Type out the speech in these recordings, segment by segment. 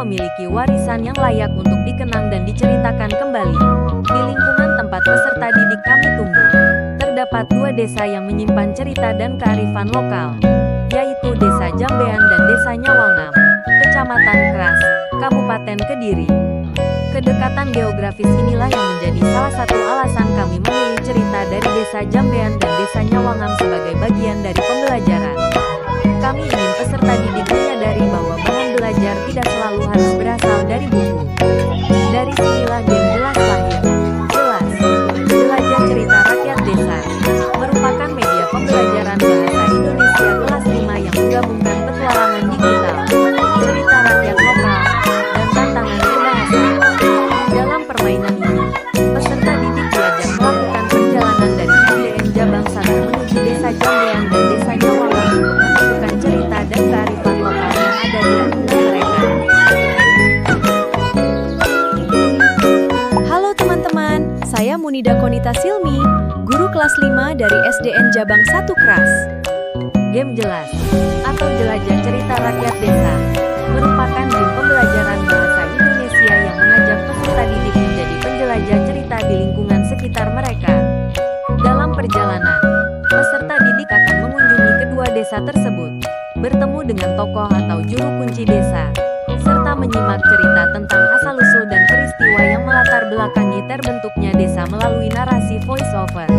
memiliki warisan yang layak untuk dikenang dan diceritakan kembali. Di lingkungan tempat peserta didik kami tumbuh, terdapat 2 desa yang menyimpan cerita dan kearifan lokal, yaitu Desa Jambean dan Desa Nyawangam, Kecamatan Kras, Kabupaten Kediri. Kedekatan geografis inilah yang menjadi salah satu alasan kami memilih cerita dari Desa Jambean dan Desa Nyawangam sebagai bagian dari pembelajaran. Kami ingin peserta didik menyadari bahwa bahan belajar tidak selalu harus berasal dari buku. Dari sinilah game Jelas lahir. Jelas, belajar cerita rakyat desa, merupakan media pembelajaran bahasa Indonesia kelas 5 yang menggabungkan petualangan digital, cerita rakyat lokal, dan tantangan berbahasa. Dalam permainan ini, peserta didik diajak melakukan perjalanan dari SDN Jabang 1 menuju Desa Jambean dan Desa Nyawangam untuk menemukan cerita dan kearifan lokal yang ada di lingkungan mereka. Halo teman-teman, saya Munida Konita Silmi, guru kelas 5 dari SDN Jabang 1 Kras. Game Jelas, atau Jelajah Cerita Rakyat Desa, merupakan game pembelajaran bahasa Indonesia yang mengajak peserta didik menjadi penjelajah cerita di lingkungan sekitar mereka. Dalam perjalanan, peserta didik akan mengunjungi kedua desa tersebut, bertemu dengan tokoh atau juru kunci desa, serta menyimak cerita tentang asal-usul dan peristiwa yang melatar belakangi terbentuknya desa melalui narasi voice-over.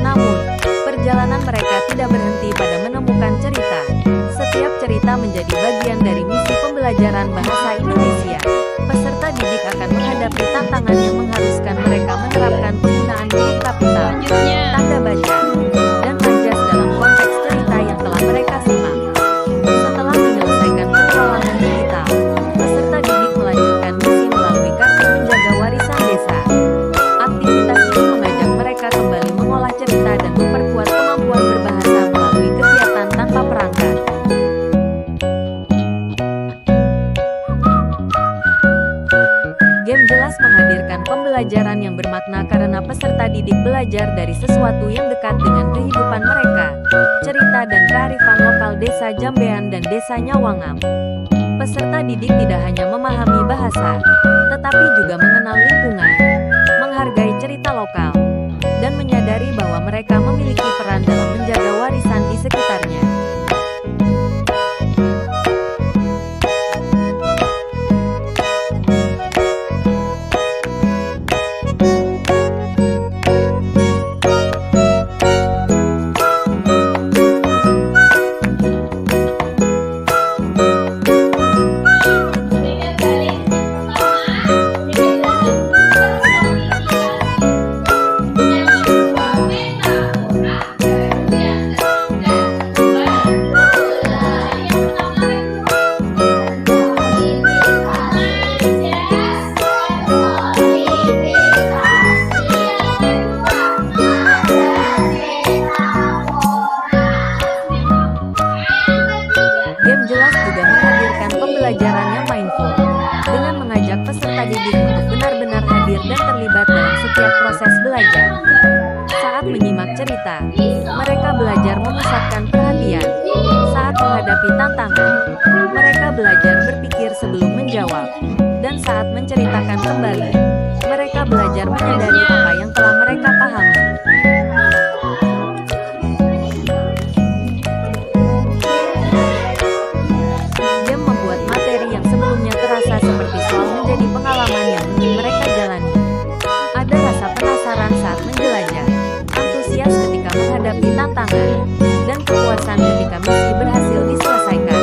Namun, perjalanan mereka tidak berhenti pada menemukan cerita. Setiap cerita menjadi bagian dari misi pembelajaran bahasa Indonesia. Peserta didik akan menghadapi tantangan yang mengharuskan mereka menerapkan penggunaan huruf kapital, tanda baca, dan ajas dalam konteks cerita yang telah mereka simak. Setelah menyelesaikan petualangan digital, peserta didik melanjutkan misi melalui kartu menjaga warisan desa. Aktivitas ini mengajak mereka kembali mengolah cerita dan memperkuat kemampuan berbahasa melalui kegiatan tanpa perangkat. Game Jelas menghadirkan pembelajaran yang bermakna karena peserta didik belajar dari sesuatu yang dekat dengan kehidupan mereka, cerita dan kearifan lokal Desa Jambean dan Desa Nyawangam. Peserta didik tidak hanya memahami bahasa, tetapi juga mengenal lingkungan, menghargai cerita lokal, dan menyadari bahwa mereka memiliki peran dalam menjaga warisan di sekitarnya. Pembelajaran yang mindful, dengan mengajak peserta didik untuk benar-benar hadir dan terlibat dalam setiap proses belajar. Saat menyimak cerita, mereka belajar memusatkan perhatian. Saat menghadapi tantangan, mereka belajar berpikir sebelum menjawab. Dan saat menceritakan kembali, mereka belajar menyadari apa yang telah mereka pahami. Seperti soal menjadi pengalaman yang ingin mereka jalani. Ada rasa penasaran saat menjelajah, antusias ketika menghadapi tantangan, dan kepuasan ketika misi berhasil diselesaikan.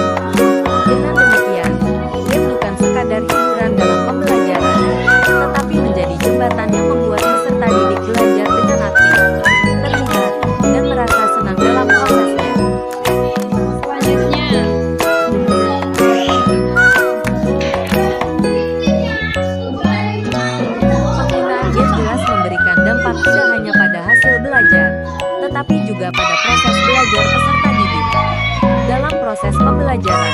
Dengan demikian, game bukan sekadar hiburan dalam pembelajaran, tetapi menjadi jembatan yang membuat peserta didik belajar dengan aktif, terlibat, dan merasa senang dalam prosesnya. Tidak hanya pada hasil belajar, tetapi juga pada proses belajar peserta didik. Dalam proses pembelajaran,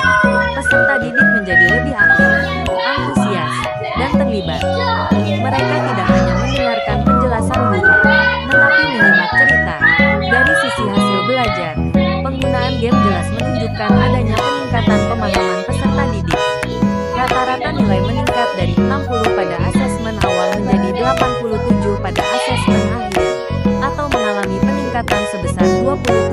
peserta didik menjadi lebih aktif, antusias, dan terlibat. Mereka tidak hanya mendengarkan penjelasan guru, tetapi menyimak cerita. Dari sisi hasil belajar, penggunaan game jelas menunjukkan adanya peningkatan pemahaman peserta didik. Rata-rata mulai meningkat dari 60 pada asesmen awal menjadi 87 pada asesmen akhir, atau mengalami peningkatan sebesar 20